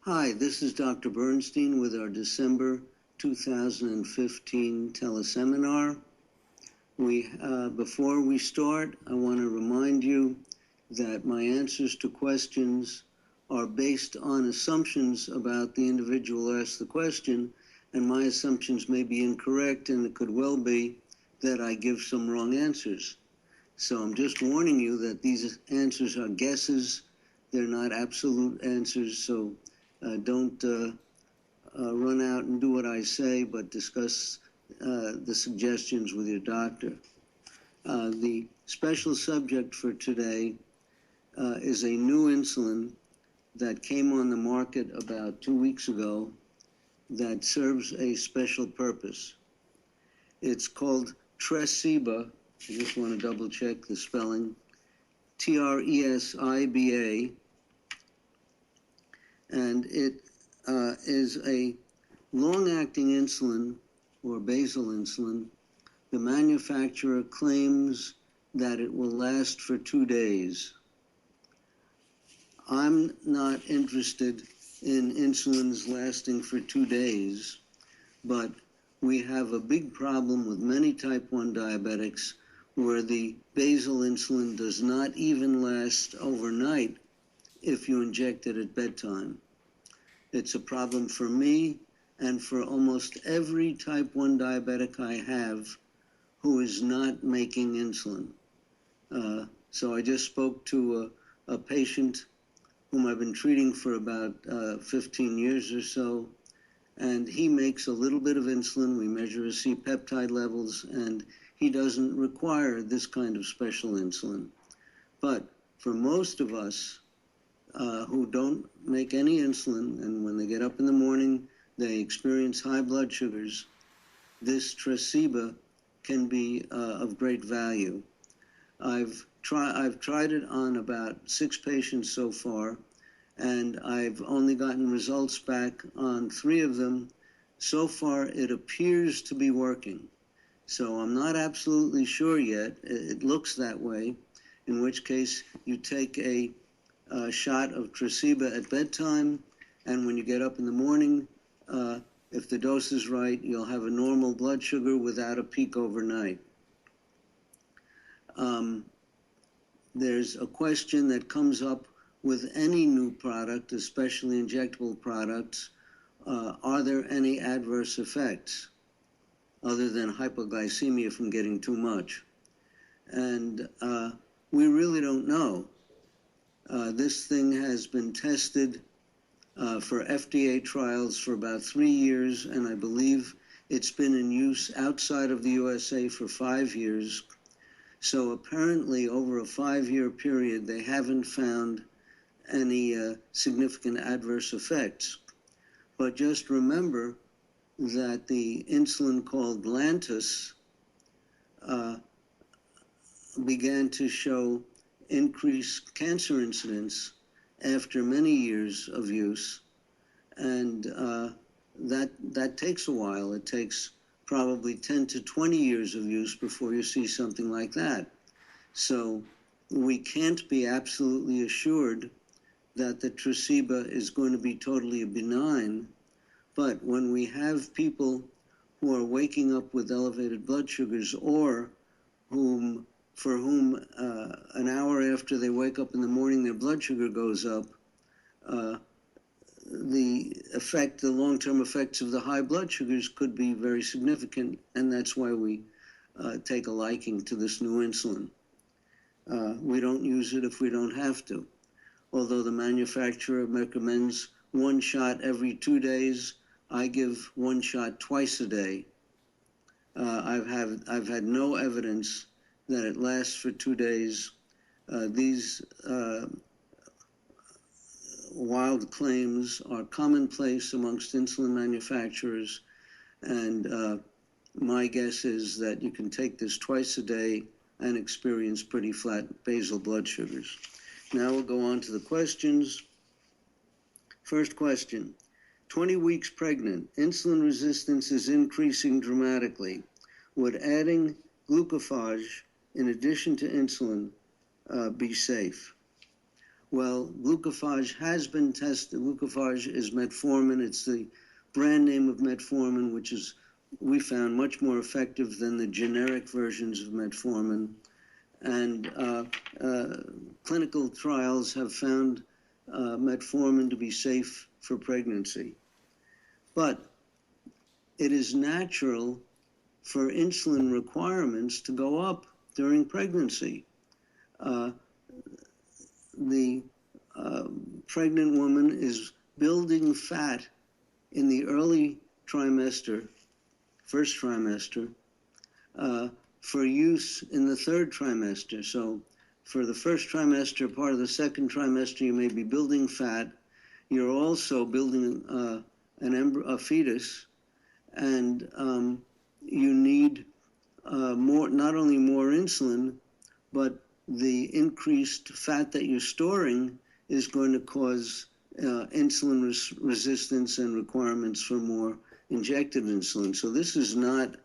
Hi, this is Dr. Bernstein with our December 2015 teleseminar. Before we start, I want to remind you that my answers to questions are based on assumptions about the individual who asked the question, and my assumptions may be incorrect, and it could well be that I give some wrong answers. So I'm just warning you that these answers are guesses. They're not absolute answers, so don't run out and do what I say, but discuss the suggestions with your doctor. The special subject for today is a new insulin that came on the market about 2 weeks ago that serves a special purpose. It's called Tresiba. I just want to double check the spelling. Tresiba. And it is a long-acting insulin or basal insulin. The manufacturer claims that it will last for 2 days. I'm not interested in insulins lasting for 2 days, but we have a big problem with many type 1 diabetics where the basal insulin does not even last overnight if you inject it at bedtime. It's a problem for me and for almost every type 1 diabetic I have who is not making insulin. So I just spoke to a patient whom I've been treating for about 15 years or so, and he makes a little bit of insulin. We measure his C-peptide levels, and he doesn't require this kind of special insulin. But for most of us who don't make any insulin, and when they get up in the morning, they experience high blood sugars, this Tresiba can be of great value. I've tried it on about 6 patients so far, and I've only gotten results back on 3 of them. So far, it appears to be working. So I'm not absolutely sure yet. It looks that way, in which case you take a shot of Tresiba at bedtime, and when you get up in the morning, if the dose is right, you'll have a normal blood sugar without a peak overnight. There's a question that comes up with any new product, especially injectable products. Are there any adverse effects other than hypoglycemia from getting too much? And we really don't know. This thing has been tested for FDA trials for about 3 years, and I believe it's been in use outside of the USA for 5 years. So apparently over a 5-year period, they haven't found any significant adverse effects. But just remember that the insulin called Lantus began to show increased cancer incidence after many years of use, and that takes a while. It takes probably 10 to 20 years of use before you see something like that. So we can't be absolutely assured that the Tresiba is going to be totally benign, but when we have people who are waking up with elevated blood sugars, or for whom an hour after they wake up in the morning their blood sugar goes up, the long-term effects of the high blood sugars could be very significant, and that's why we take a liking to this new insulin. We don't use it if we don't have to. Although the manufacturer recommends 1 shot every 2 days, I give 1 shot twice a day. I've had no evidence that it lasts for 2 days. These wild claims are commonplace amongst insulin manufacturers, and my guess is that you can take this twice a day and experience pretty flat basal blood sugars. Now we'll go on to the questions. First question: 20 weeks pregnant, insulin resistance is increasing dramatically. Would adding glucophage in addition to insulin be safe? Well, glucophage has been tested. Glucophage is metformin. It's the brand name of metformin, which is, we found, much more effective than the generic versions of metformin. And clinical trials have found metformin to be safe for pregnancy. But it is natural for insulin requirements to go up during pregnancy. The pregnant woman is building fat in the early trimester, first trimester, for use in the third trimester. So for the first trimester, part of the second trimester, you may be building fat. You're also building a fetus, and you need not only more insulin, but the increased fat that you're storing is going to cause insulin resistance and requirements for more injected insulin. So this is not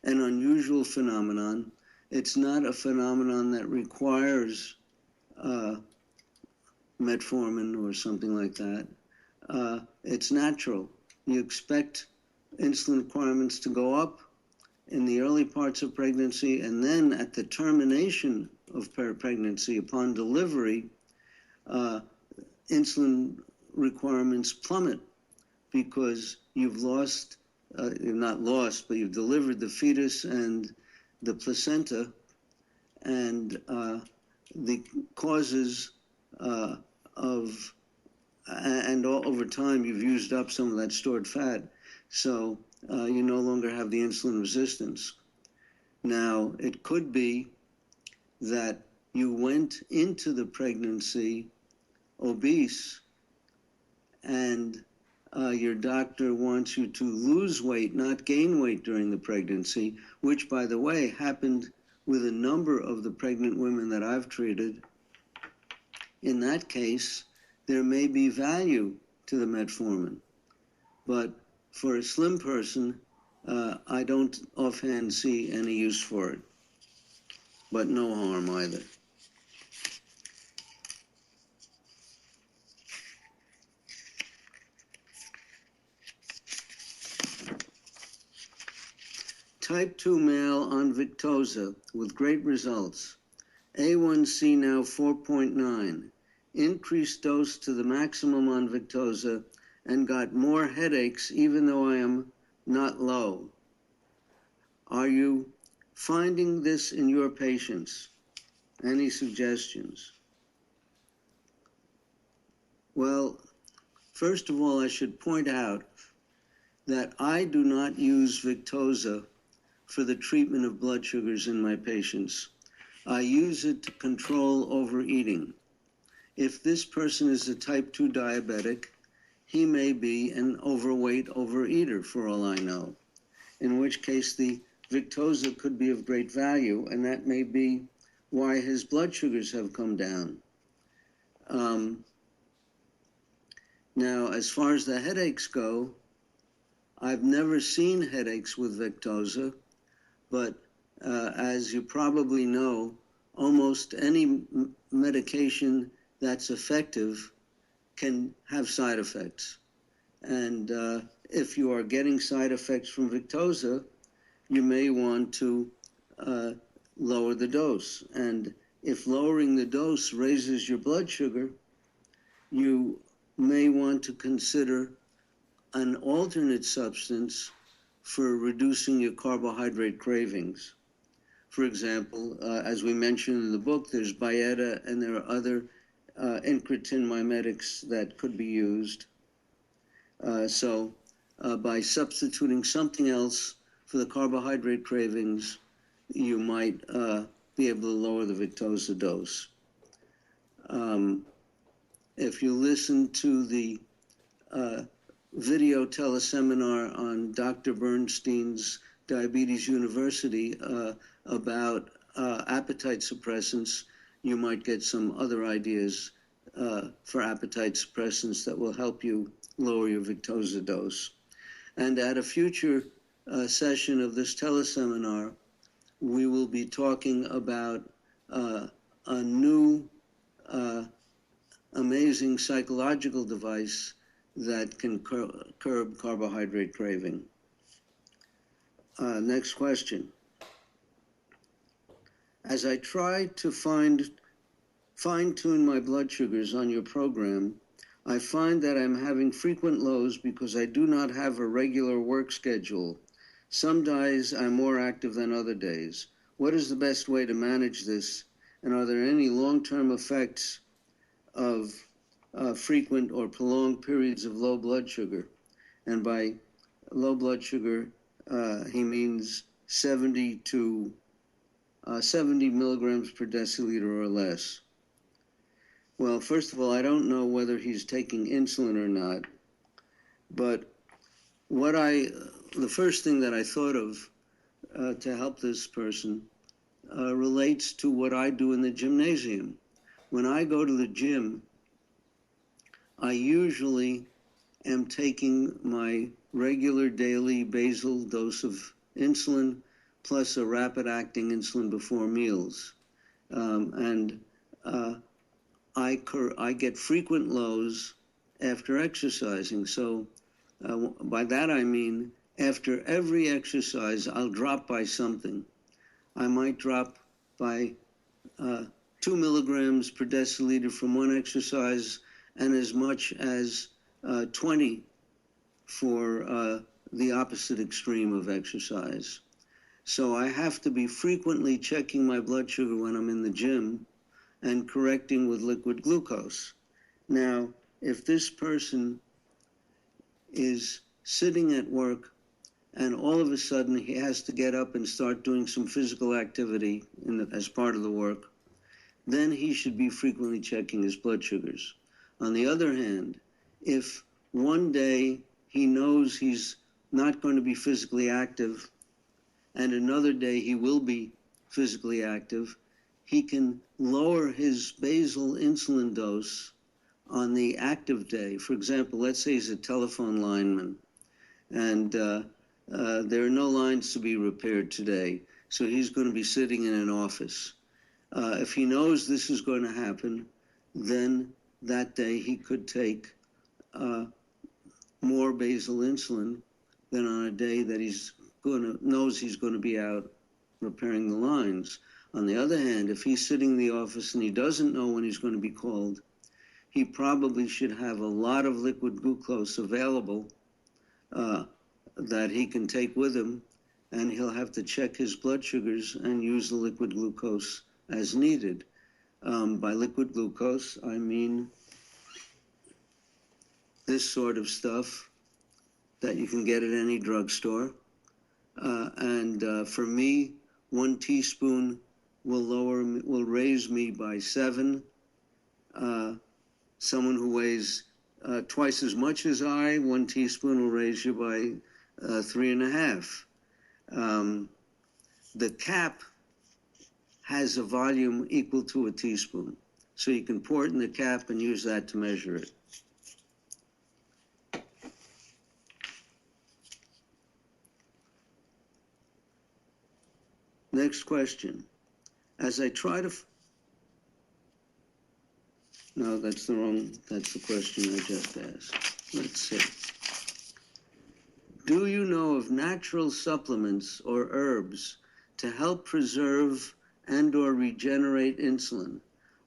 an unusual phenomenon. It's not a phenomenon that requires metformin or something like that. It's natural. You expect insulin requirements to go up in the early parts of pregnancy, and then at the termination of pregnancy, upon delivery, insulin requirements plummet because you've lost, you've not lost, but you've delivered the fetus and the placenta, and the causes and over time you've used up some of that stored fat, so you no longer have the insulin resistance. Now, it could be that you went into the pregnancy obese, and your doctor wants you to lose weight, not gain weight during the pregnancy, which, by the way, happened with a number of the pregnant women that I've treated. In that case, there may be value to the metformin, but for a slim person, I don't offhand see any use for it, but no harm either. Type 2 male on Victoza with great results. A1C now 4.9. Increased dose to the maximum on Victoza and got more headaches even though I am not low. Are you finding this in your patients? Any suggestions? Well, first of all, I should point out that I do not use Victoza for the treatment of blood sugars in my patients. I use it to control overeating. If this person is a type 2 diabetic, he may be an overweight overeater for all I know, in which case the Victoza could be of great value, and that may be why his blood sugars have come down. Now, as far as the headaches go, I've never seen headaches with Victoza, but as you probably know, almost any medication that's effective can have side effects. And if you are getting side effects from Victoza, you may want to lower the dose. And if lowering the dose raises your blood sugar, you may want to consider an alternate substance for reducing your carbohydrate cravings. For example, as we mentioned in the book, there's Byetta, and there are other incretin mimetics that could be used. So by substituting something else for the carbohydrate cravings, you might be able to lower the Victoza dose. If you listen to the video teleseminar on Dr. Bernstein's Diabetes University about appetite suppressants, you might get some other ideas for appetite suppressants that will help you lower your Victoza dose. And at a future session of this teleseminar, we will be talking about a new amazing psychological device that can curb carbohydrate craving. Next question. As I try to fine-tune my blood sugars on your program, I find that I'm having frequent lows because I do not have a regular work schedule. Some days I'm more active than other days. What is the best way to manage this? And are there any long-term effects of frequent or prolonged periods of low blood sugar? And by low blood sugar, he means 70 milligrams per deciliter or less. Well, first of all, I don't know whether he's taking insulin or not, but the first thing that I thought of to help this person relates to what I do in the gymnasium. When I go to the gym, I usually am taking my regular daily basal dose of insulin plus a rapid-acting insulin before meals. I get frequent lows after exercising. So by that I mean after every exercise, I'll drop by something. I might drop by 2 milligrams per deciliter from one exercise and as much as 20 for the opposite extreme of exercise. So I have to be frequently checking my blood sugar when I'm in the gym and correcting with liquid glucose. Now, if this person is sitting at work and all of a sudden he has to get up and start doing some physical activity as part of the work, then he should be frequently checking his blood sugars. On the other hand, if one day he knows he's not going to be physically active and another day he will be physically active, he can lower his basal insulin dose on the active day. For example, let's say he's a telephone lineman and there are no lines to be repaired today, so he's going to be sitting in an office. If he knows this is going to happen, then that day he could take more basal insulin than on a day that knows he's going to be out repairing the lines. On the other hand, if he's sitting in the office and he doesn't know when he's going to be called, he probably should have a lot of liquid glucose available that he can take with him, and he'll have to check his blood sugars and use the liquid glucose as needed. By liquid glucose, I mean this sort of stuff that you can get at any drugstore. For me, 1 teaspoon will raise me by 7. Someone who weighs twice as much as I, 1 teaspoon will raise you by 3.5. The cap has a volume equal to a teaspoon, so you can pour it in the cap and use that to measure it. Next question. As I try to... No, that's the question I just asked. Let's see. Do you know of natural supplements or herbs to help preserve and/or regenerate insulin?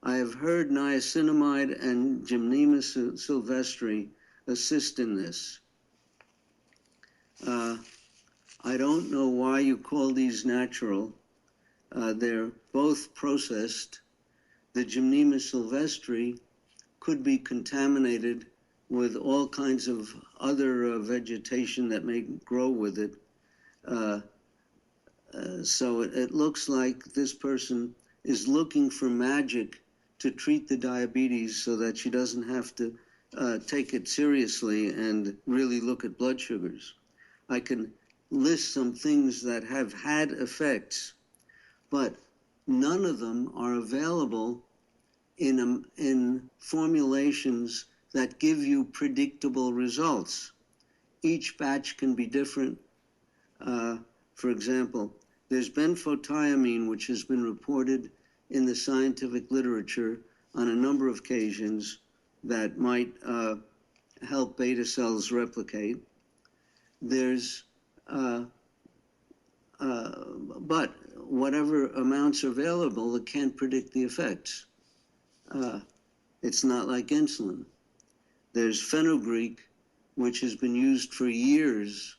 I have heard niacinamide and Gymnema sylvestre assist in this. I don't know why you call these natural. They're both processed. The Gymnema sylvestre could be contaminated with all kinds of other vegetation that may grow with it. So it looks like this person is looking for magic to treat the diabetes so that she doesn't have to take it seriously and really look at blood sugars. I can list some things that have had effects, but none of them are available in formulations that give you predictable results. Each batch can be different. For example, there's benfotiamine, which has been reported in the scientific literature on a number of occasions that might help beta cells replicate. There's, but whatever amounts are available, it can't predict the effects. It's not like insulin. There's fenugreek, which has been used for years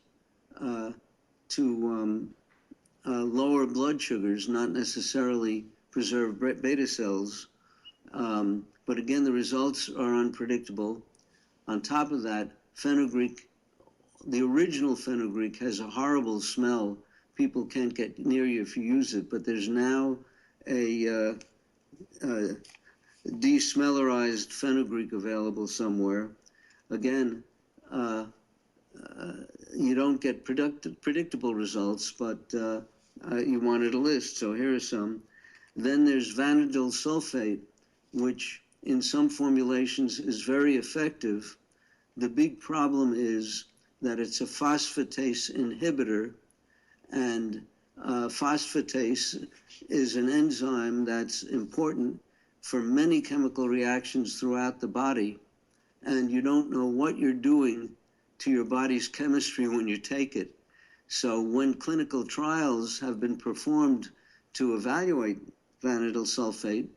to lower blood sugars, not necessarily preserve beta cells. But again, the results are unpredictable. On top of that, fenugreek, the original fenugreek, has a horrible smell. People can't get near you if you use it, but there's now a desmellerized fenugreek available somewhere. Again, you don't get predictable results, but you wanted a list, so here are some. Then there's vanadyl sulfate, which in some formulations is very effective. The big problem is that it's a phosphatase inhibitor, and phosphatase is an enzyme that's important for many chemical reactions throughout the body, and you don't know what you're doing to your body's chemistry when you take it. So when clinical trials have been performed to evaluate vanadyl sulfate,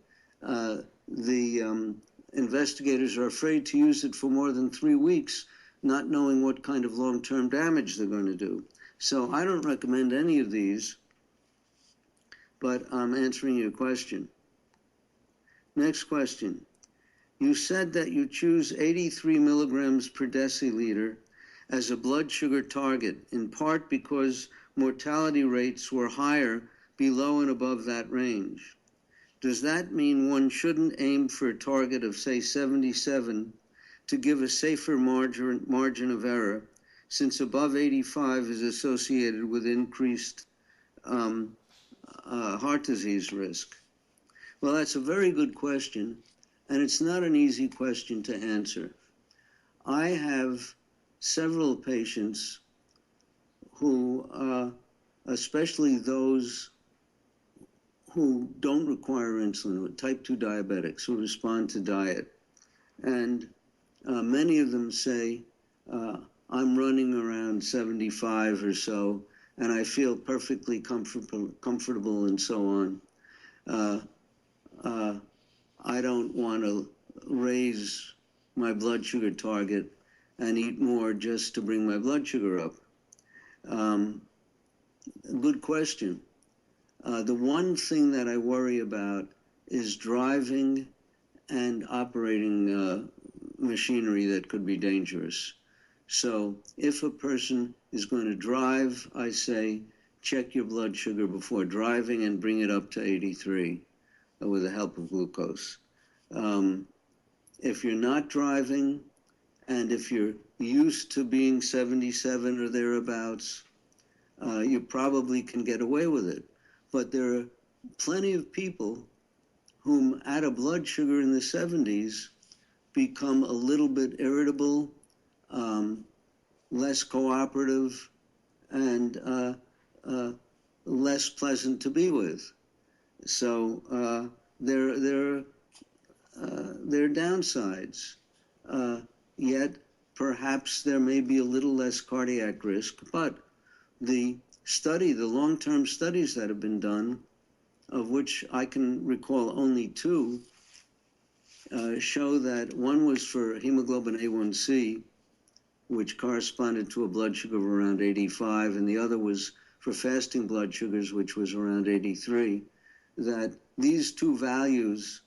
the investigators are afraid to use it for more than 3 weeks, not knowing what kind of long-term damage they're going to do. So I don't recommend any of these, but I'm answering your question. Next question. You said that you choose 83 milligrams per deciliter as a blood sugar target, in part because mortality rates were higher below and above that range. Does that mean one shouldn't aim for a target of, say, 77 to give a safer margin of error, since above 85 is associated with increased heart disease risk? Well, that's a very good question, and it's not an easy question to answer. I have several patients who, especially those who don't require insulin, type 2 diabetics who respond to diet, and many of them say, I'm running around 75 or so, and I feel perfectly comfortable and so on. I don't want to raise my blood sugar target and eat more just to bring my blood sugar up. Good question. The one thing that I worry about is driving and operating machinery that could be dangerous. So if a person is going to drive, I say, check your blood sugar before driving and bring it up to 83 with the help of glucose. If you're not driving, and if you're used to being 77 or thereabouts, you probably can get away with it. But there are plenty of people whom at a blood sugar in the 70s become a little bit irritable, less cooperative, and less pleasant to be with. So there are downsides. Yet perhaps there may be a little less cardiac risk, but the long-term studies that have been done, of which I can recall only 2, show that one was for hemoglobin A1C, which corresponded to a blood sugar of around 85, and the other was for fasting blood sugars, which was around 83, that these 2 values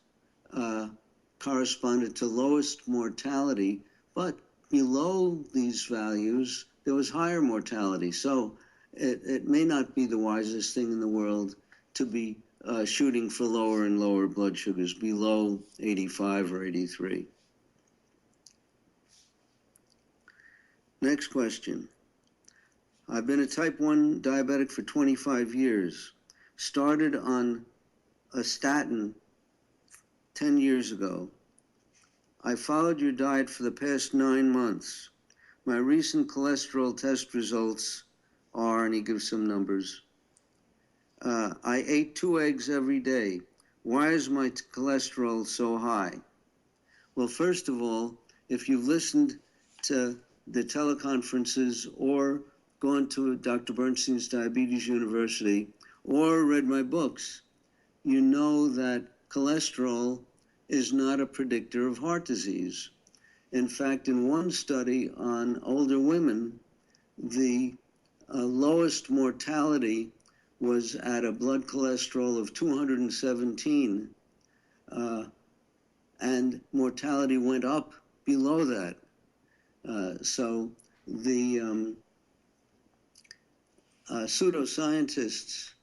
corresponded to lowest mortality, but below these values, there was higher mortality. So it may not be the wisest thing in the world to be shooting for lower and lower blood sugars below 85 or 83. Next question. I've been a type 1 diabetic for 25 years. Started on a statin 10 years ago. I followed your diet for the past 9 months. My recent cholesterol test results are, and he gives some numbers. I ate 2 eggs every day. Why is my cholesterol so high? Well, first of all, if you've listened to the teleconferences or gone to Dr. Bernstein's Diabetes University or read my books, you know that cholesterol is not a predictor of heart disease. In fact, in one study on older women, the lowest mortality was at a blood cholesterol of 217, and mortality went up below that. So the pseudoscientists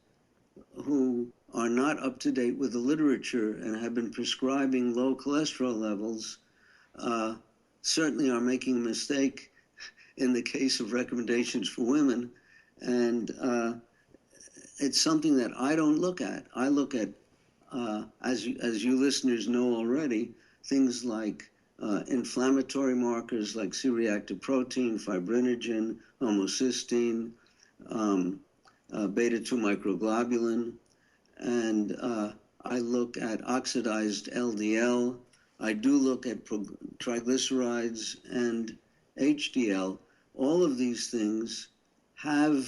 who are not up to date with the literature and have been prescribing low cholesterol levels certainly are making a mistake in the case of recommendations for women. And it's something that I don't look at. I look at, as you listeners know already, things like inflammatory markers like C-reactive protein, fibrinogen, homocysteine, beta-2 microglobulin, and I look at oxidized LDL. I do look at triglycerides and HDL. All of these things have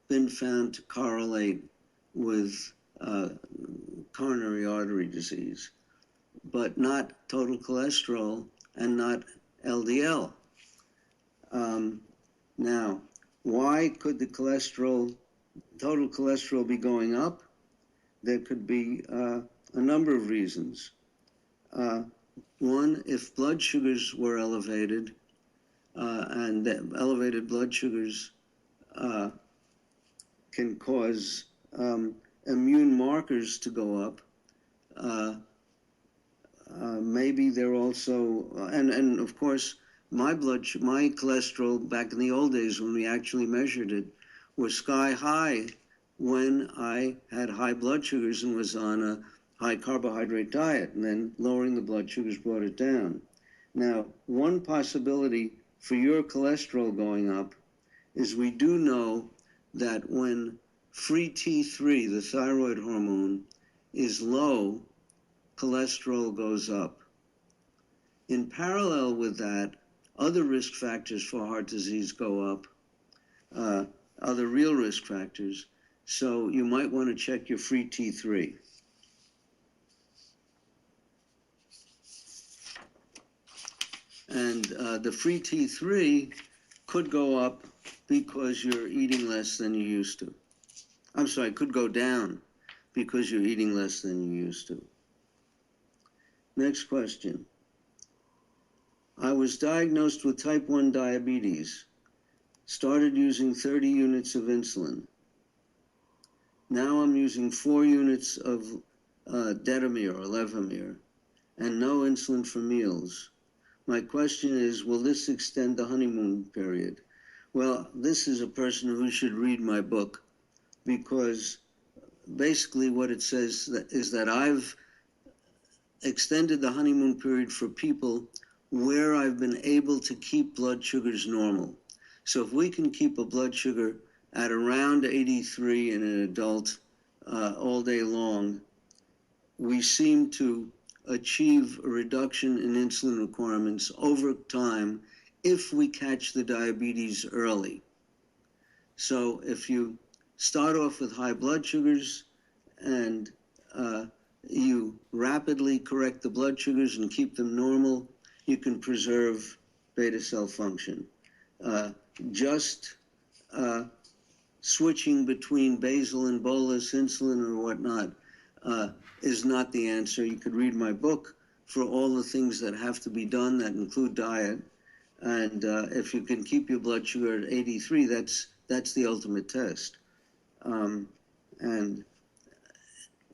been found to correlate with coronary artery disease, but not total cholesterol and not LDL. Now, why could the total cholesterol be going up? There could be a number of reasons. One, if blood sugars were elevated, and elevated blood sugars can cause immune markers to go up. Maybe they're also, and of course, my cholesterol back in the old days when we actually measured it was sky high when I had high blood sugars and was on a high carbohydrate diet, and then lowering the blood sugars brought it down. Now, one possibility for your cholesterol going up is we do know that when free T3, the thyroid hormone, is low, cholesterol goes up. In parallel with that, other risk factors for heart disease go up, other real risk factors. So you might want to check your free T3. And the free T3 could go up because you're eating less than you used to. I'm sorry, could go down because you're eating less than you used to. Next question. I was diagnosed with type 1 diabetes, started using 30 units of insulin. Now I'm using 4 units of Detamir or Levemir and no insulin for meals. My question is, will this extend the honeymoon period? Well, this is a person who should read my book, because basically what it says is that I've extended the honeymoon period for people where I've been able to keep blood sugars normal. So if we can keep a blood sugar at around 83 in an adult all day long, we seem to achieve a reduction in insulin requirements over time if we catch the diabetes early. So if you start off with high blood sugars and you rapidly correct the blood sugars and keep them normal, you can preserve beta cell function. Just switching between basal and bolus insulin or whatnot is not the answer. You could read my book for all the things that have to be done that include diet. And if you can keep your blood sugar at 83, that's the ultimate test. And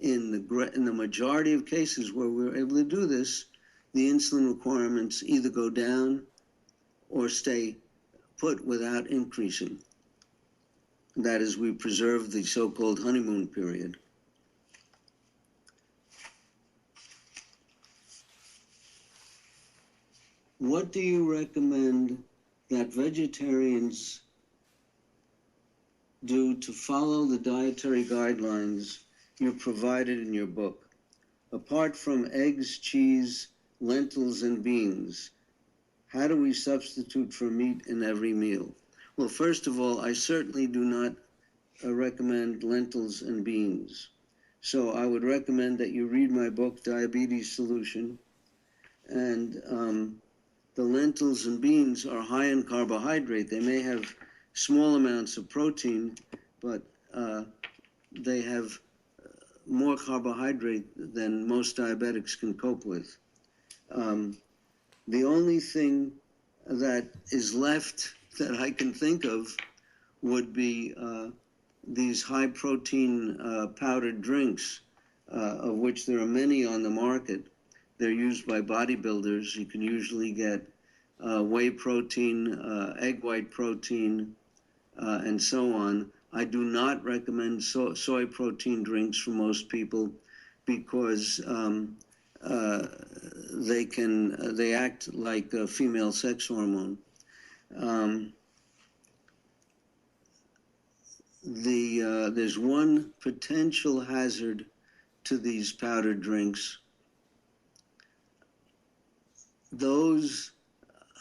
in the majority of cases where we're able to do this, the insulin requirements either go down or stay put without increasing. That is, we preserve the so-called honeymoon period. What do you recommend that vegetarians do to follow the dietary guidelines you provided in your book? Apart from eggs, cheese, lentils and beans. How do we substitute for meat in every meal? Well, first of all, I certainly do not recommend lentils and beans. So I would recommend that you read my book, Diabetes Solution. And the lentils and beans are high in carbohydrate. They may have small amounts of protein, but they have more carbohydrate than most diabetics can cope with. The only thing that is left that I can think of would be these high protein powdered drinks, of which there are many on the market. They're used by bodybuilders. You can usually get whey protein, egg white protein, and so on. I do not recommend soy protein drinks for most people because they act like a female sex hormone. There's one potential hazard to these powdered drinks. Those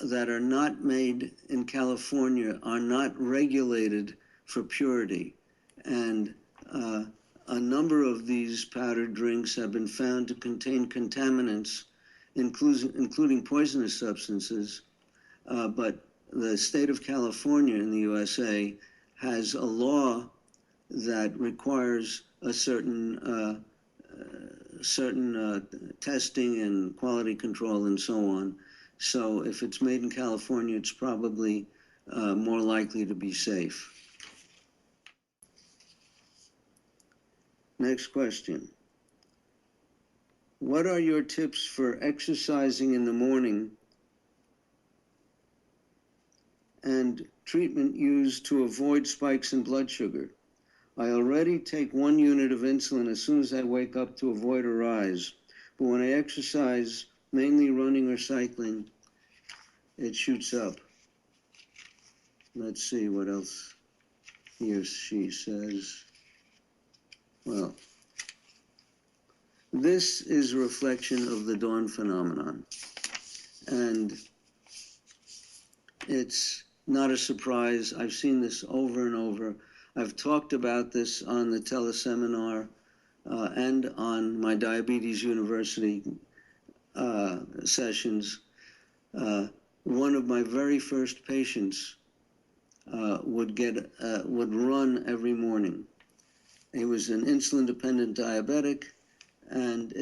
that are not made in California are not regulated for purity, and a number of these powdered drinks have been found to contain contaminants, including poisonous substances, but the state of California in the USA has a law that requires a certain testing and quality control and so on. So if it's made in California, it's probably more likely to be safe. Next question. What are your tips for exercising in the morning and treatment used to avoid spikes in blood sugar? I already take 1 unit of insulin as soon as I wake up to avoid a rise. But when I exercise, mainly running or cycling, it shoots up. Let's see what else he or she says. Well, this is a reflection of the dawn phenomenon. And it's not a surprise. I've seen this over and over. I've talked about this on the Teleseminar and on my Diabetes University sessions. One of my very first patients would run every morning. He was an insulin-dependent diabetic, and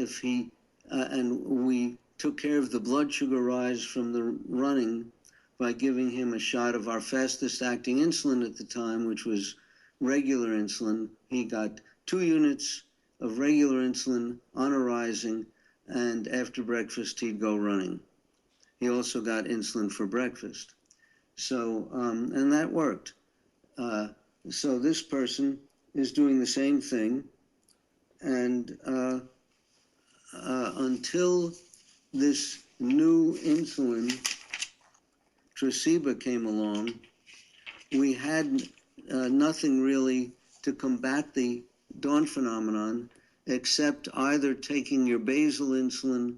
we took care of the blood sugar rise from the running by giving him a shot of our fastest-acting insulin at the time, which was regular insulin. He got 2 units of regular insulin on a rising, and after breakfast, he'd go running. He also got insulin for breakfast. So, and that worked. So this person is doing the same thing, and until this new insulin, Tresiba, came along, we had nothing really to combat the dawn phenomenon except either taking your basal insulin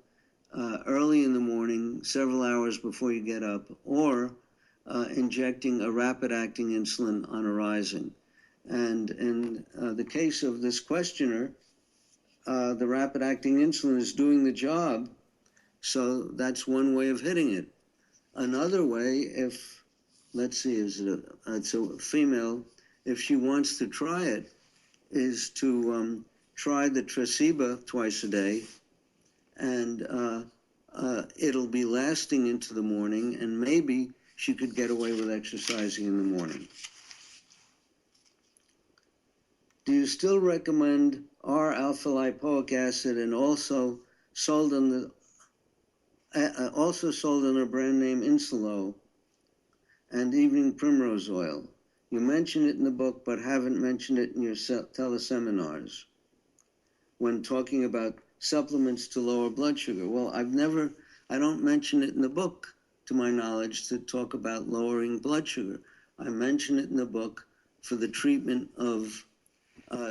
early in the morning, several hours before you get up, or injecting a rapid-acting insulin on a rising. And in the case of this questioner, the rapid-acting insulin is doing the job, so that's one way of hitting it. Another way, if, let's see, it's a female, if she wants to try it, is to try the Tresiba twice a day, and it'll be lasting into the morning, and maybe she could get away with exercising in the morning. Do you still recommend R-alpha-lipoic acid and also sold under brand name Insulo and evening primrose oil? You mention it in the book, but haven't mentioned it in your teleseminars when talking about supplements to lower blood sugar. Well, I don't mention it in the book, to my knowledge, to talk about lowering blood sugar. I mention it in the book for the treatment of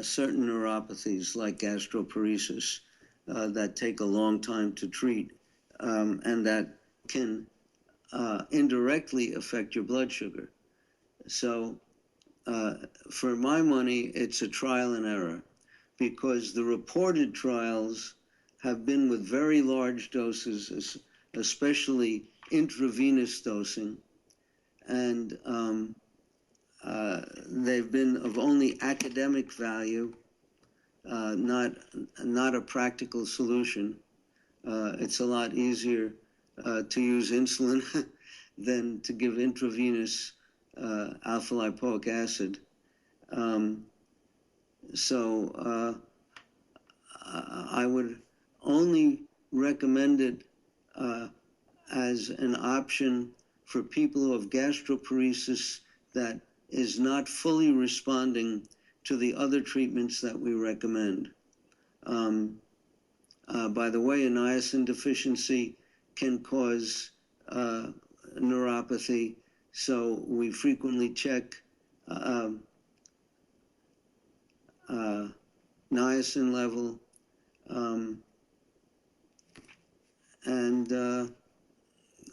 certain neuropathies like gastroparesis that take a long time to treat. and that can indirectly affect your blood sugar. So for my money, it's a trial and error, because the reported trials have been with very large doses, especially intravenous dosing, and they've been of only academic value, not a practical solution. It's a lot easier to use insulin than to give intravenous alpha lipoic acid. So I would only recommend it as an option for people who have gastroparesis that is not fully responding to the other treatments that we recommend. By the way, a niacin deficiency can cause neuropathy, so we frequently check niacin level, and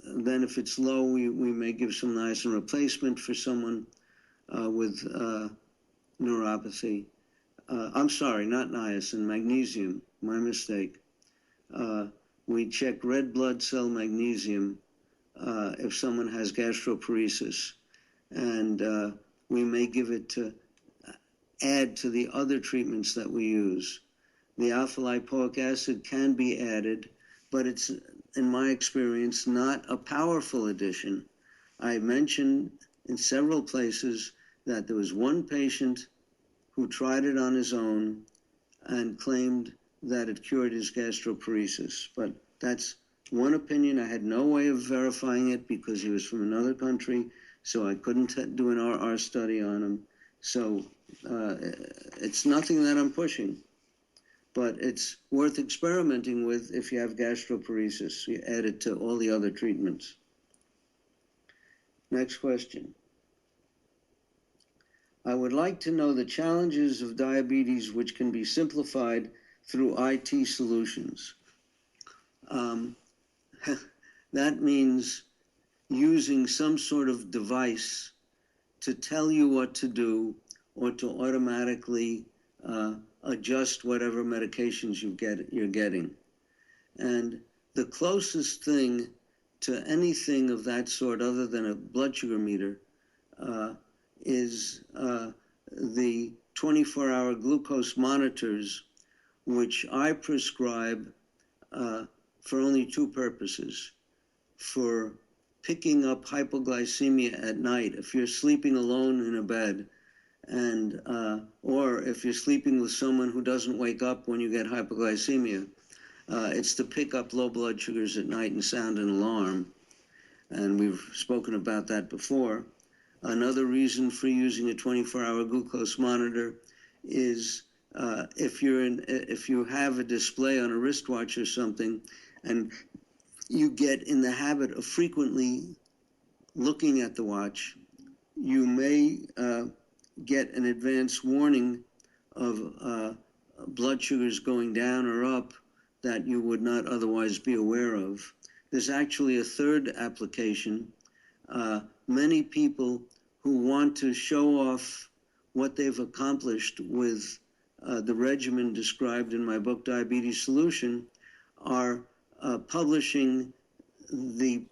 then if it's low, we may give some niacin replacement for someone with neuropathy. I'm sorry, not niacin, magnesium, my mistake. We check red blood cell magnesium if someone has gastroparesis, and we may give it to add to the other treatments that we use. The alpha lipoic acid can be added, but it's, in my experience, not a powerful addition. I mentioned in several places that there was one patient who tried it on his own and claimed that it cured his gastroparesis. But that's one opinion. I had no way of verifying it because he was from another country, so I couldn't do an RR study on him. So it's nothing that I'm pushing, but it's worth experimenting with if you have gastroparesis. You add it to all the other treatments. Next question. I would like to know the challenges of diabetes which can be simplified through IT solutions. That means using some sort of device to tell you what to do or to automatically adjust whatever medications you're getting. And the closest thing to anything of that sort other than a blood sugar meter is the 24-hour glucose monitors, which I prescribe for only two purposes: for picking up hypoglycemia at night, if you're sleeping alone in a bed, and or if you're sleeping with someone who doesn't wake up when you get hypoglycemia. It's to pick up low blood sugars at night and sound an alarm, and we've spoken about that before. Another reason for using a 24-hour glucose monitor is if you have a display on a wristwatch or something, and you get in the habit of frequently looking at the watch, you may get an advance warning of blood sugars going down or up that you would not otherwise be aware of. There's actually a third application. Many people who want to show off what they've accomplished with the regimen described in my book, Diabetes Solution, are publishing the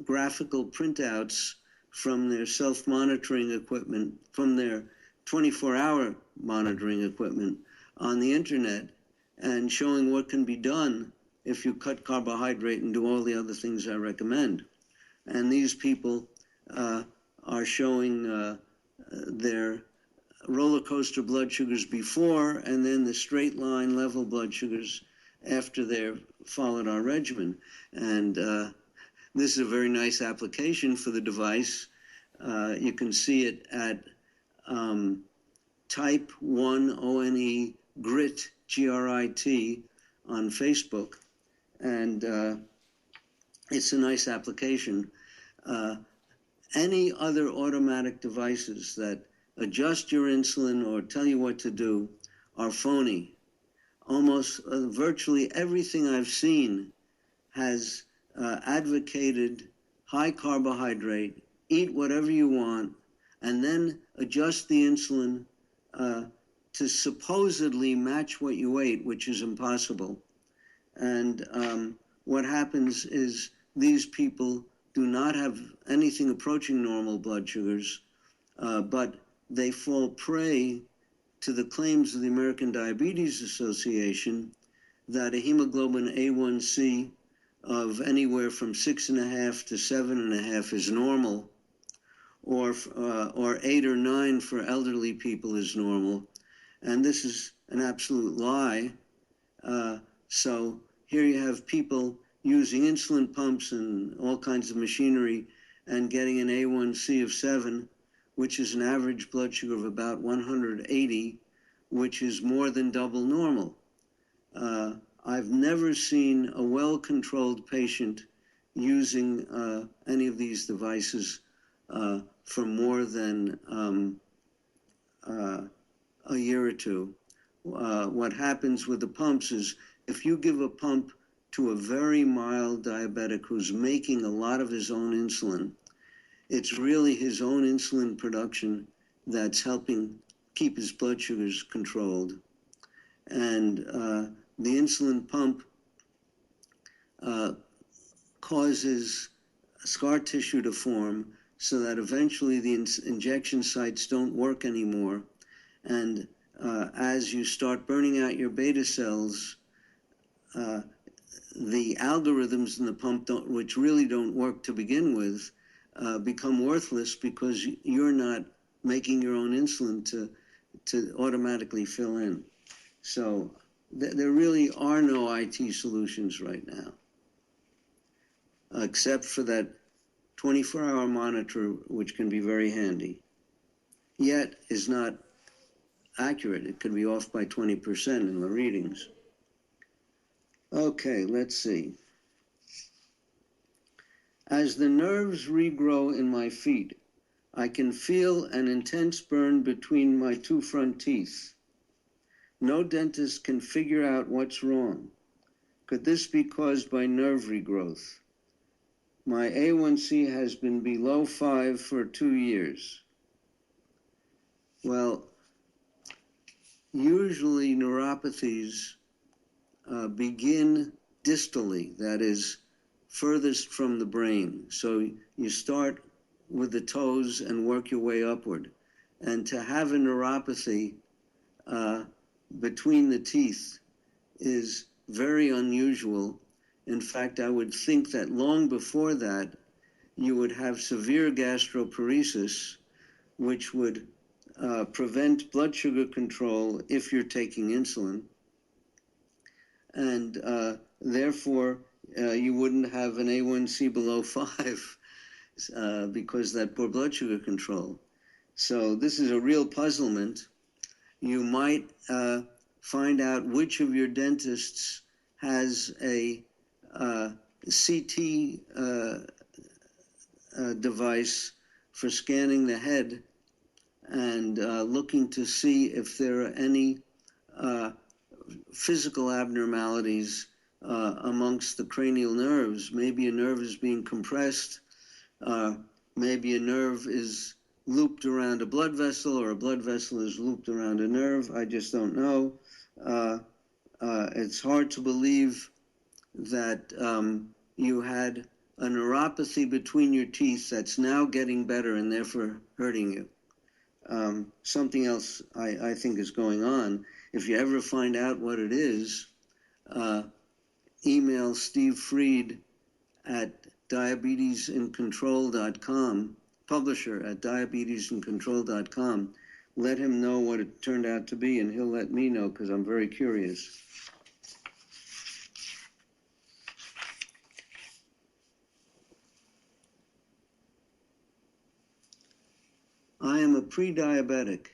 graphical printouts from their self-monitoring equipment, from their 24-hour monitoring equipment on the internet, and showing what can be done if you cut carbohydrate and do all the other things I recommend. And these people are showing their roller coaster blood sugars before, and then the straight line level blood sugars after they've followed our regimen. And this is a very nice application for the device. You can see it at Type 1 ONE GRIT, G-R-I-T, on Facebook. And it's a nice application. Any other automatic devices that adjust your insulin or tell you what to do are phony. Almost virtually everything I've seen has advocated high carbohydrate, eat whatever you want, and then adjust the insulin to supposedly match what you ate, which is impossible. And what happens is these people do not have anything approaching normal blood sugars, but they fall prey to the claims of the American Diabetes Association that a hemoglobin A1C of anywhere from 6.5 to 7.5 is normal, or 8 or 9 for elderly people is normal. And this is an absolute lie. So here you have people using insulin pumps and all kinds of machinery and getting an A1C of 7, which is an average blood sugar of about 180, which is more than double normal. I've never seen a well-controlled patient using any of these devices for more than a year or two. What happens with the pumps is if you give a pump to a very mild diabetic who's making a lot of his own insulin, it's really his own insulin production that's helping keep his blood sugars controlled. And the insulin pump causes scar tissue to form so that eventually the injection sites don't work anymore. And as you start burning out your beta cells, the algorithms in the pump, which really don't work to begin with, become worthless because you're not making your own insulin to automatically fill in. So there really are no IT solutions right now, except for that 24-hour monitor, which can be very handy, yet is not accurate. It could be off by 20% in the readings. Okay, let's see. As the nerves regrow in my feet, I can feel an intense burn between my two front teeth. No dentist can figure out what's wrong. Could this be caused by nerve regrowth? My A1C has been below 5 for 2 years. Well, usually neuropathies begin distally, that is, furthest from the brain. So you start with the toes and work your way upward. And to have a neuropathy between the teeth is very unusual. In fact, I would think that long before that, you would have severe gastroparesis, which would prevent blood sugar control if you're taking insulin. And therefore, you wouldn't have an A1C below 5 because that poor blood sugar control. So this is a real puzzlement. You might find out which of your dentists has a CT device for scanning the head and looking to see if there are any physical abnormalities amongst the cranial nerves. Maybe a nerve is being compressed, maybe a nerve is looped around a blood vessel, or a blood vessel is looped around a nerve. I just don't know. It's hard to believe that you had a neuropathy between your teeth that's now getting better and therefore hurting you. Something else I think is going on. If you ever find out what it is, email Steve Fried at diabetesincontrol.com, publisher at diabetesincontrol.com. Let him know what it turned out to be, and he'll let me know because I'm very curious. I am a pre-diabetic.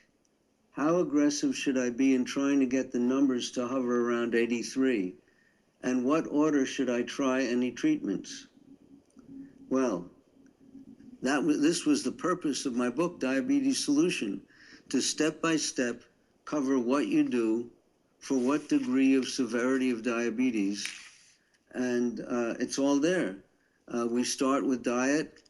How aggressive should I be in trying to get the numbers to hover around 83? And what order should I try any treatments? Well, this was the purpose of my book, Diabetes Solution, to step by step cover what you do for what degree of severity of diabetes and it's all there. We start with diet,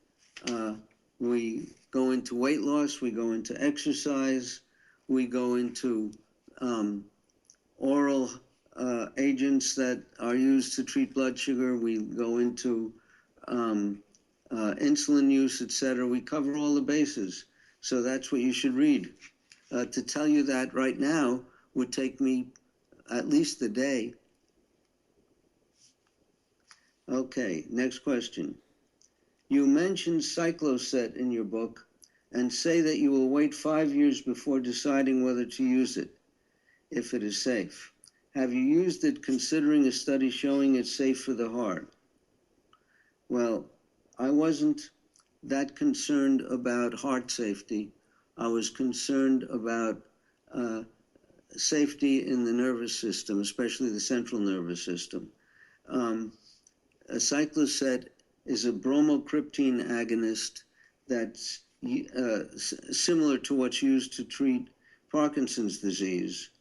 we go into weight loss, we go into exercise, we go into oral agents that are used to treat blood sugar, we go into insulin use, etc. We cover all the bases. So that's what you should read. To tell you that right now would take me at least a day. Okay, next question. You mentioned Cycloset in your book and say that you will wait 5 years before deciding whether to use it, if it is safe. Have you used it considering a study showing it's safe for the heart? Well, I wasn't that concerned about heart safety. I was concerned about safety in the nervous system, especially the central nervous system. A Cycloset is a bromocriptine agonist that's similar to what's used to treat Parkinson's disease,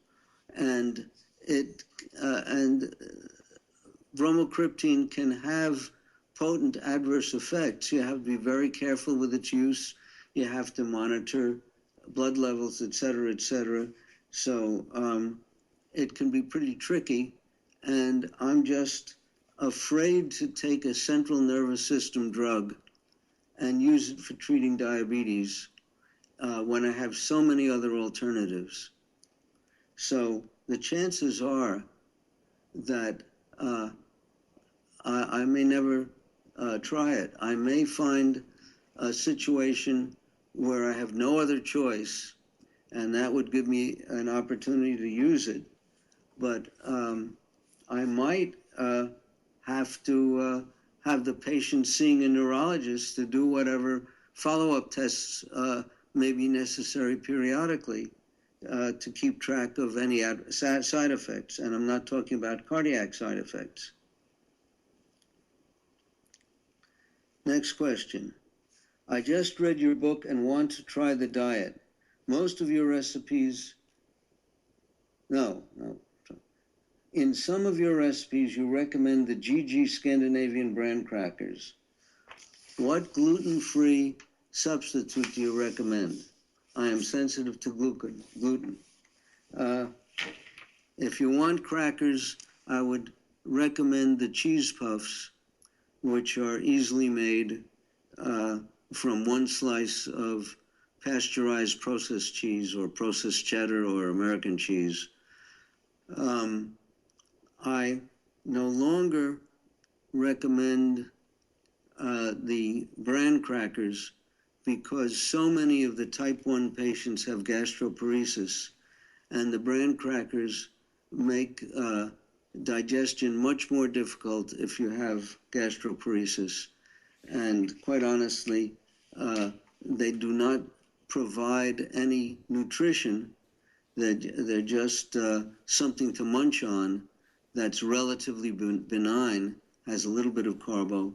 and bromocriptine can have potent adverse effects. You have to be very careful with its use. You have to monitor blood levels, et cetera, et cetera. So it can be pretty tricky, and I'm just afraid to take a central nervous system drug and use it for treating diabetes when I have so many other alternatives. So the chances are that I may never try it. I may find a situation where I have no other choice, and that would give me an opportunity to use it. But I might have to have the patient seeing a neurologist to do whatever follow-up tests may be necessary periodically to keep track of any side effects. And I'm not talking about cardiac side effects. Next question. I just read your book and want to try the diet. Most of your recipes, in some of your recipes, you recommend the GG Scandinavian brand crackers. What gluten-free substitute do you recommend? I am sensitive to gluten. If you want crackers, I would recommend the cheese puffs, which are easily made from one slice of pasteurized processed cheese or processed cheddar or American cheese. I no longer recommend the bran crackers because so many of the type 1 patients have gastroparesis, and the bran crackers make digestion much more difficult if you have gastroparesis. And quite honestly, they do not provide any nutrition. They're just something to munch on that's relatively benign, has a little bit of carbo,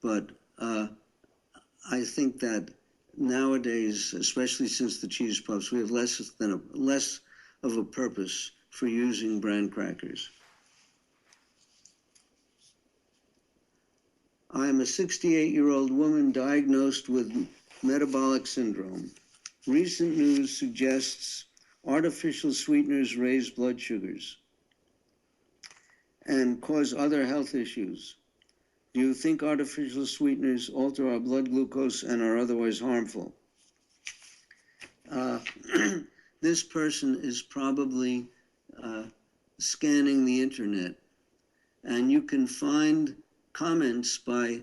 but I think that nowadays, especially since the cheese puffs, we have less of a purpose for using bran crackers. I am a 68-year-old woman diagnosed with metabolic syndrome. Recent news suggests artificial sweeteners raise blood sugars and cause other health issues. Do you think artificial sweeteners alter our blood glucose and are otherwise harmful? This person is probably scanning the internet, and you can find comments by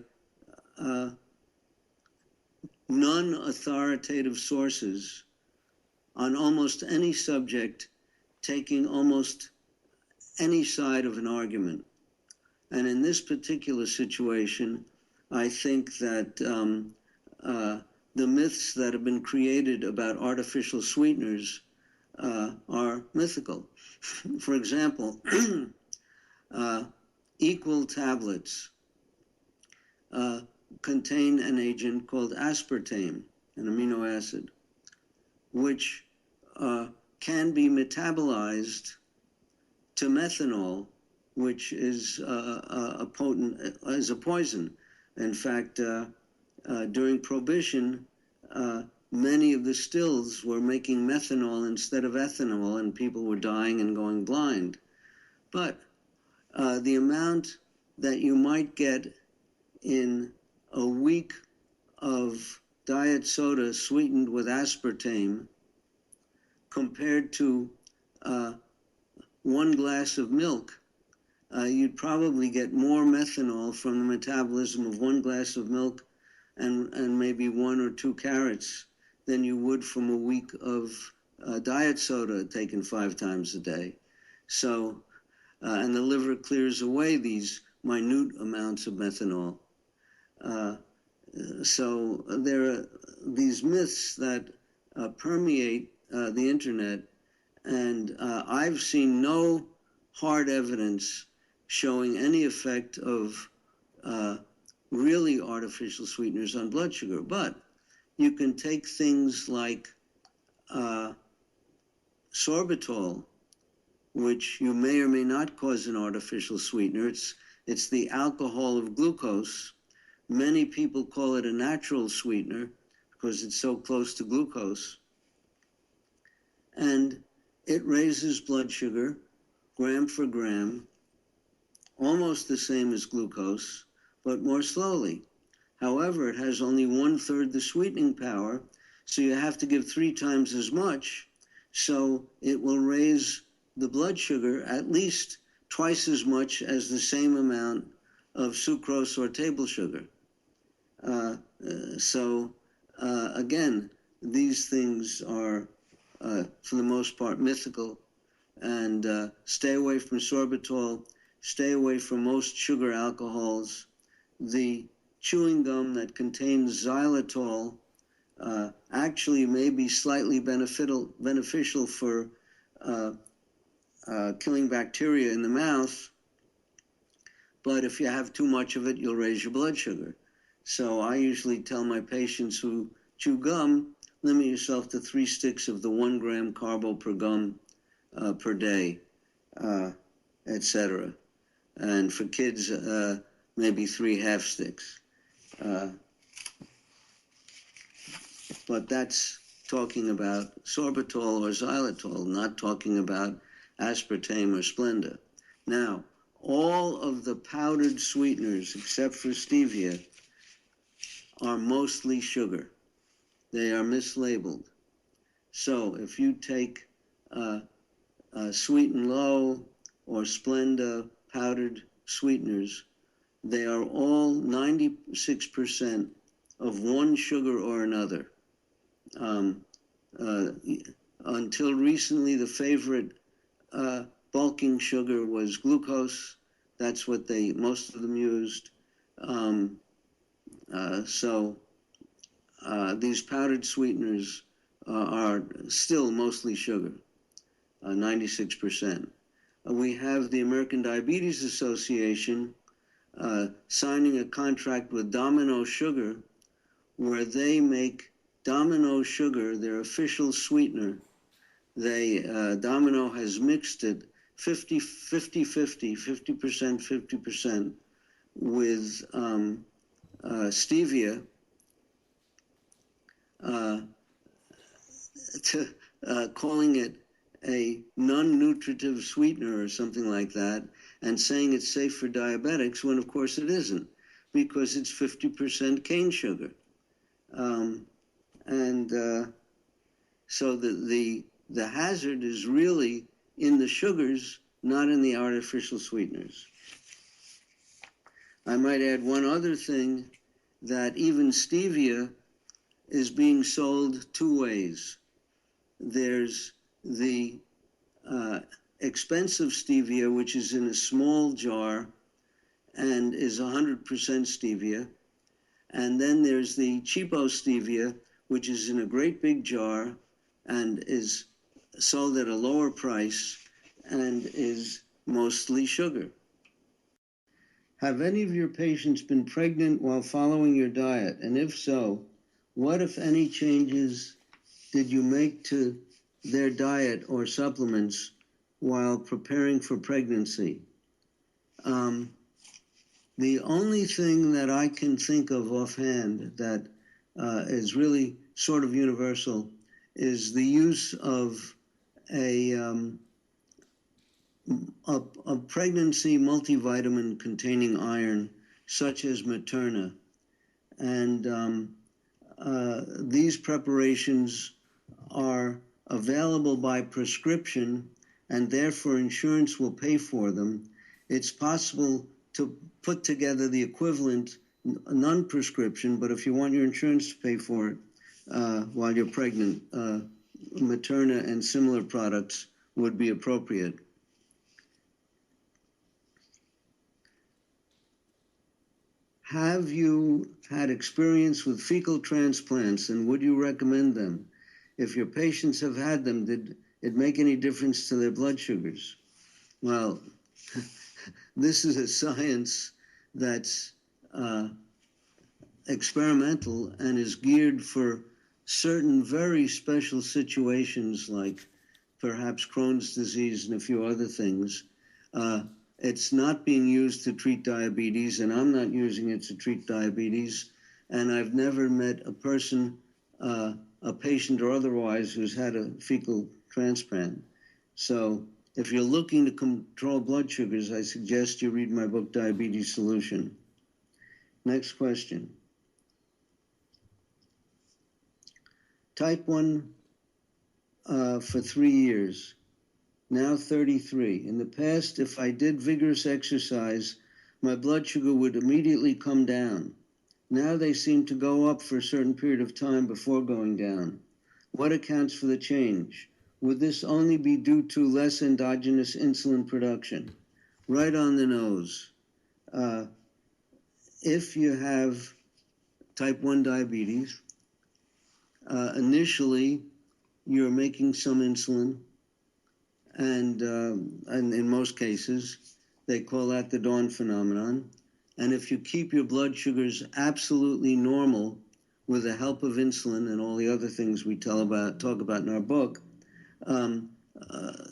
non-authoritative sources on almost any subject, taking almost any side of an argument. And in this particular situation, I think that the myths that have been created about artificial sweeteners are mythical. For example, equal tablets contain an agent called aspartame, an amino acid, which can be metabolized to methanol which is a poison. In fact, during Prohibition, many of the stills were making methanol instead of ethanol, and people were dying and going blind. But the amount that you might get in a week of diet soda sweetened with aspartame compared to 1 glass of milk, you'd probably get more methanol from the metabolism of 1 glass of milk and maybe 1 or 2 carrots than you would from a week of diet soda taken 5 times a day. So, and the liver clears away these minute amounts of methanol. So there are these myths that permeate the internet, and I've seen no hard evidence showing any effect of really artificial sweeteners on blood sugar. But you can take things like sorbitol, which you may or may not cause an artificial sweetener. It's the alcohol of glucose. Many people call it a natural sweetener because it's so close to glucose. And it raises blood sugar, gram for gram, almost the same as glucose, but more slowly. However, it has only 1/3 the sweetening power, so you have to give 3 times as much, so it will raise the blood sugar at least twice as much as the same amount of sucrose or table sugar. Again, these things are, for the most part, mythical, and stay away from sorbitol, stay away from most sugar alcohols. The chewing gum that contains xylitol actually may be slightly beneficial for killing bacteria in the mouth, but if you have too much of it, you'll raise your blood sugar. So I usually tell my patients who chew gum, limit yourself to 3 sticks of the 1 gram carbo per gum per day, etc. And for kids, maybe 3 half sticks. But that's talking about sorbitol or xylitol, not talking about aspartame or Splenda. Now, all of the powdered sweeteners, except for stevia, are mostly sugar. They are mislabeled. So if you take Sweet and Low or Splenda powdered sweeteners, they are all 96% of one sugar or another. Until recently, the favorite bulking sugar was glucose. That's what most of them used. These powdered sweeteners are still mostly sugar, 96%. We have the American Diabetes Association signing a contract with Domino Sugar, where they make Domino Sugar their official sweetener. Domino has mixed it 50% with stevia, calling it a non-nutritive sweetener or something like that, and saying it's safe for diabetics, when of course it isn't, because it's 50% cane sugar. So the hazard is really in the sugars, not in the artificial sweeteners. I might add one other thing, that even stevia is being sold 2 ways. There's the expensive stevia, which is in a small jar and is 100% stevia. And then there's the cheapo stevia, which is in a great big jar and is sold at a lower price and is mostly sugar. Have any of your patients been pregnant while following your diet? And if so, what, if any, changes did you make to their diet or supplements while preparing for pregnancy? The only thing that I can think of offhand that is really sort of universal is the use of a pregnancy multivitamin containing iron, such as Materna. And these preparations are available by prescription, and therefore insurance will pay for them. It's possible to put together the equivalent non-prescription, but if you want your insurance to pay for it while you're pregnant, Materna and similar products would be appropriate. Have you had experience with fecal transplants, and would you recommend them? If your patients have had them, did it make any difference to their blood sugars? Well, this is a science that's experimental and is geared for certain very special situations like perhaps Crohn's disease and a few other things. It's not being used to treat diabetes, and I'm not using it to treat diabetes. And I've never met a person, a patient or otherwise, who's had a fecal transplant. So if you're looking to control blood sugars, I suggest you read my book, Diabetes Solution. Next question. Type 1 for 3 years. Now 33. In the past, if I did vigorous exercise, my blood sugar would immediately come down. Now they seem to go up for a certain period of time before going down. What accounts for the change? Would this only be due to less endogenous insulin production? Right on the nose. If you have type 1 diabetes, initially you're making some insulin, and in most cases, they call that the dawn phenomenon. And if you keep your blood sugars absolutely normal with the help of insulin and all the other things we talk about in our book,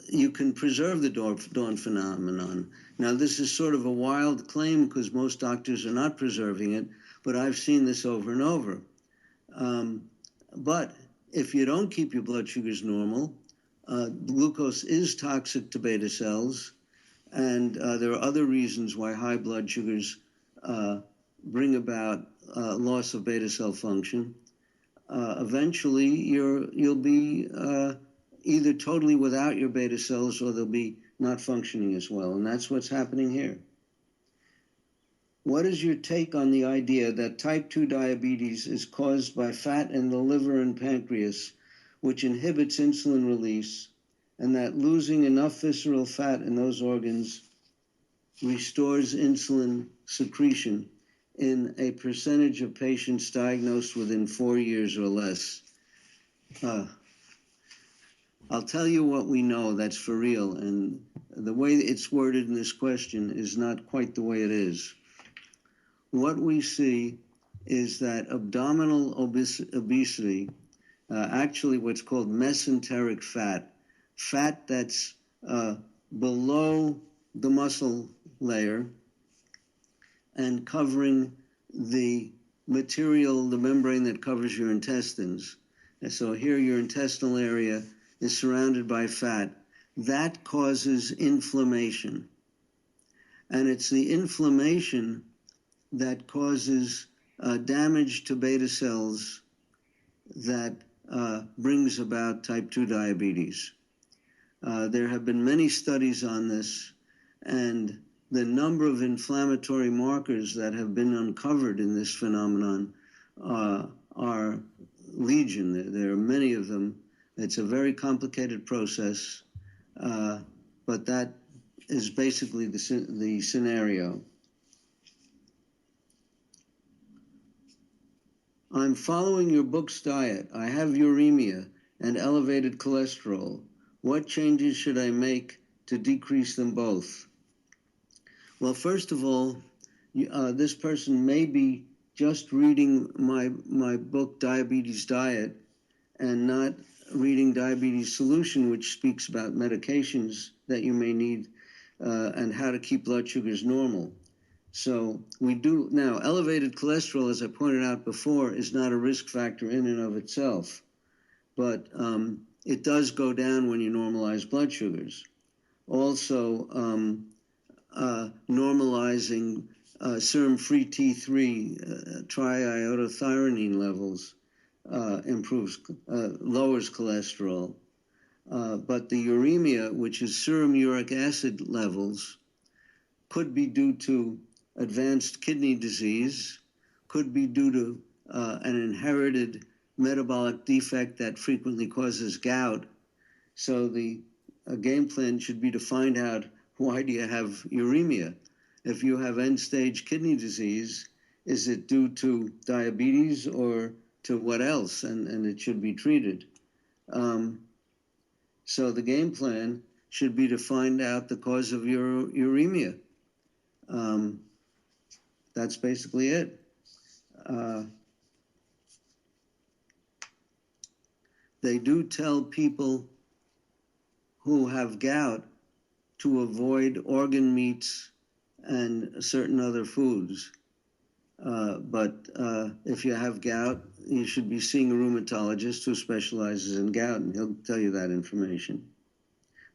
you can preserve the dawn phenomenon. Now, this is sort of a wild claim because most doctors are not preserving it, but I've seen this over and over. But if you don't keep your blood sugars normal, glucose is toxic to beta cells, and there are other reasons why high blood sugars bring about loss of beta cell function. Eventually, you'll be either totally without your beta cells or they'll be not functioning as well, and that's what's happening here. What is your take on the idea that type 2 diabetes is caused by fat in the liver and pancreas, which inhibits insulin release, and that losing enough visceral fat in those organs restores insulin secretion in a percentage of patients diagnosed within 4 years or less? I'll tell you what we know that's for real, and the way it's worded in this question is not quite the way it is. What we see is that abdominal obesity, actually what's called mesenteric fat, fat that's below the muscle layer and covering the material, the membrane that covers your intestines. And so here your intestinal area is surrounded by fat. That causes inflammation. And it's the inflammation that causes damage to beta cells that brings about type 2 diabetes. There have been many studies on this, and the number of inflammatory markers that have been uncovered in this phenomenon are legion. There are many of them. It's a very complicated process, but that is basically the scenario. I'm following your book's diet. I have uremia and elevated cholesterol. What changes should I make to decrease them both? Well, first of all, this person may be just reading my book, Diabetes Diet, and not reading Diabetes Solution, which speaks about medications that you may need. and how to keep blood sugars normal. So we do, now elevated cholesterol, as I pointed out before, is not a risk factor in and of itself, but it does go down when you normalize blood sugars. Also, normalizing serum free T3, triiodothyronine levels lowers cholesterol. But the uremia, which is serum uric acid levels, could be due to advanced kidney disease, could be due to an inherited metabolic defect that frequently causes gout. So the game plan should be to find out, why do you have uremia? If you have end-stage kidney disease, is it due to diabetes or to what else? And it should be treated. So the game plan should be to find out the cause of your uremia. That's basically it. They do tell people who have gout to avoid organ meats and certain other foods. But if you have gout, you should be seeing a rheumatologist who specializes in gout, and he'll tell you that information.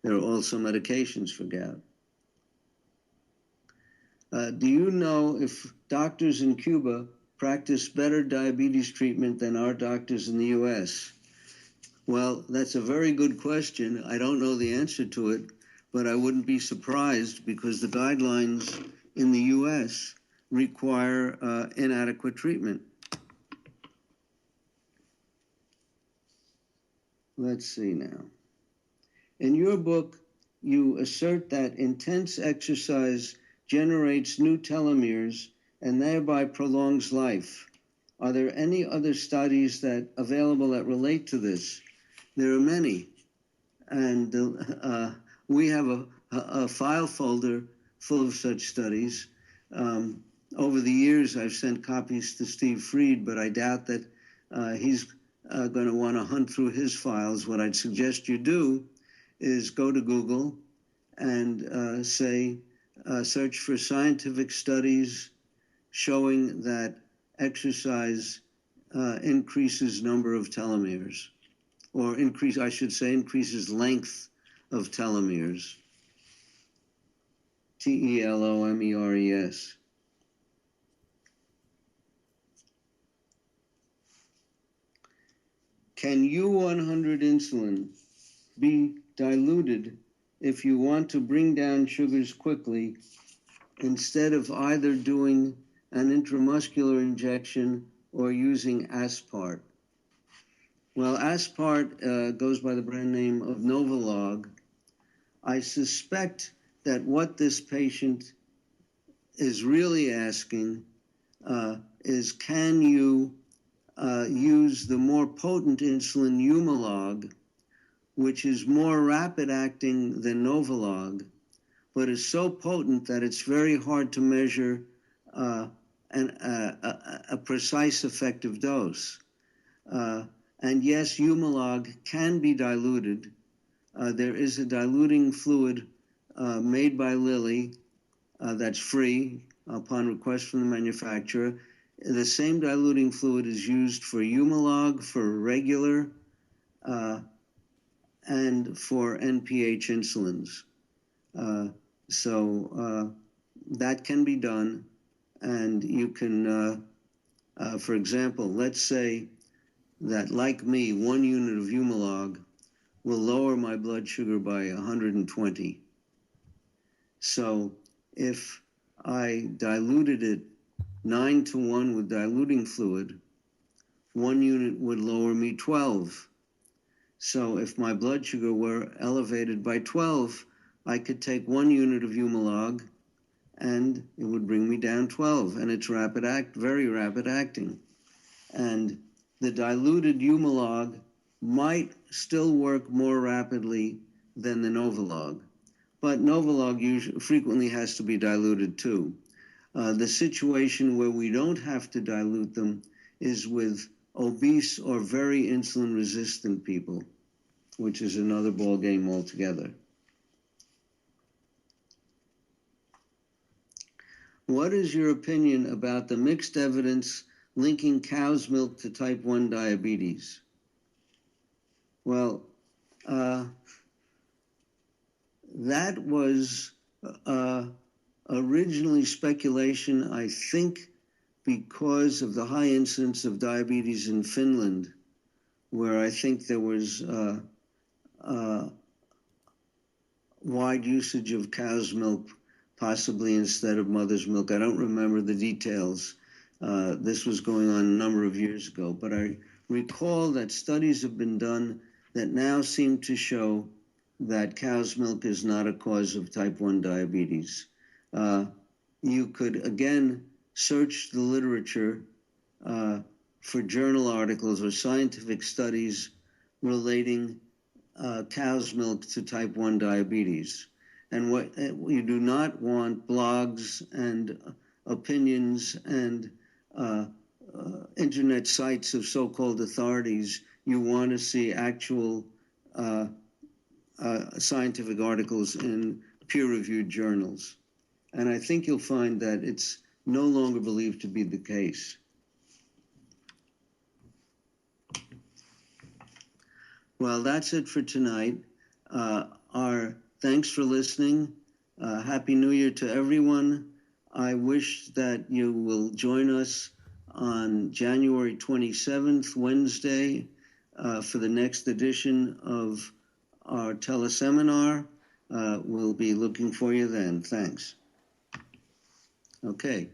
There are also medications for gout. Do you know if doctors in Cuba practice better diabetes treatment than our doctors in the U.S.? Well, that's a very good question. I don't know the answer to it, but I wouldn't be surprised because the guidelines in the U.S. require inadequate treatment. Let's see now. In your book, you assert that intense exercise generates new telomeres and thereby prolongs life. Are there any other studies that available that relate to this? There are many, and we have a file folder full of such studies. Over the years, I've sent copies to Steve Fried, but I doubt that he's going to want to hunt through his files. What I'd suggest you do is go to Google and search for scientific studies showing that exercise increases number of telomeres, or increases length of telomeres. Telomeres. Can U100 insulin be diluted if you want to bring down sugars quickly instead of either doing an intramuscular injection or using aspart? Well, aspart goes by the brand name of Novolog. I suspect that what this patient is really asking is, can you use the more potent insulin Humulin, which is more rapid acting than Novolog, but is so potent that it's very hard to measure a precise effective dose. And yes, Humulin can be diluted. There is a diluting fluid made by Lilly that's free upon request from the manufacturer. The same diluting fluid is used for Humulin, for regular, and for NPH insulins. So that can be done, and you can, for example, let's say that, like me, 1 unit of Humulin will lower my blood sugar by 120. So if I diluted it 9-to-1 with diluting fluid, 1 unit would lower me 12. So if my blood sugar were elevated by 12, I could take 1 unit of Humulin and it would bring me down 12. And it's very rapid acting. And the diluted Humulin might still work more rapidly than the Novolog. But Novolog frequently has to be diluted too. The situation where we don't have to dilute them is with obese or very insulin-resistant people, which is another ball game altogether. what is your opinion about the mixed evidence linking cow's milk to type 1 diabetes? Well, that was originally speculation, I think, because of the high incidence of diabetes in Finland, where I think there was wide usage of cow's milk, possibly instead of mother's milk. I don't remember the details. This was going on a number of years ago, but I recall that studies have been done that now seem to show that cow's milk is not a cause of type 1 diabetes. You could, again, search the literature for journal articles or scientific studies relating cow's milk to type 1 diabetes. And what you do not want blogs and opinions and internet sites of so-called authorities. You want to see actual scientific articles in peer-reviewed journals. And I think you'll find that it's no longer believed to be the case. Well, that's it for tonight. Our thanks for listening. Happy New Year to everyone. I wish that you will join us on January 27th, Wednesday, for the next edition of our teleseminar. We'll be looking for you then. Thanks. Okay.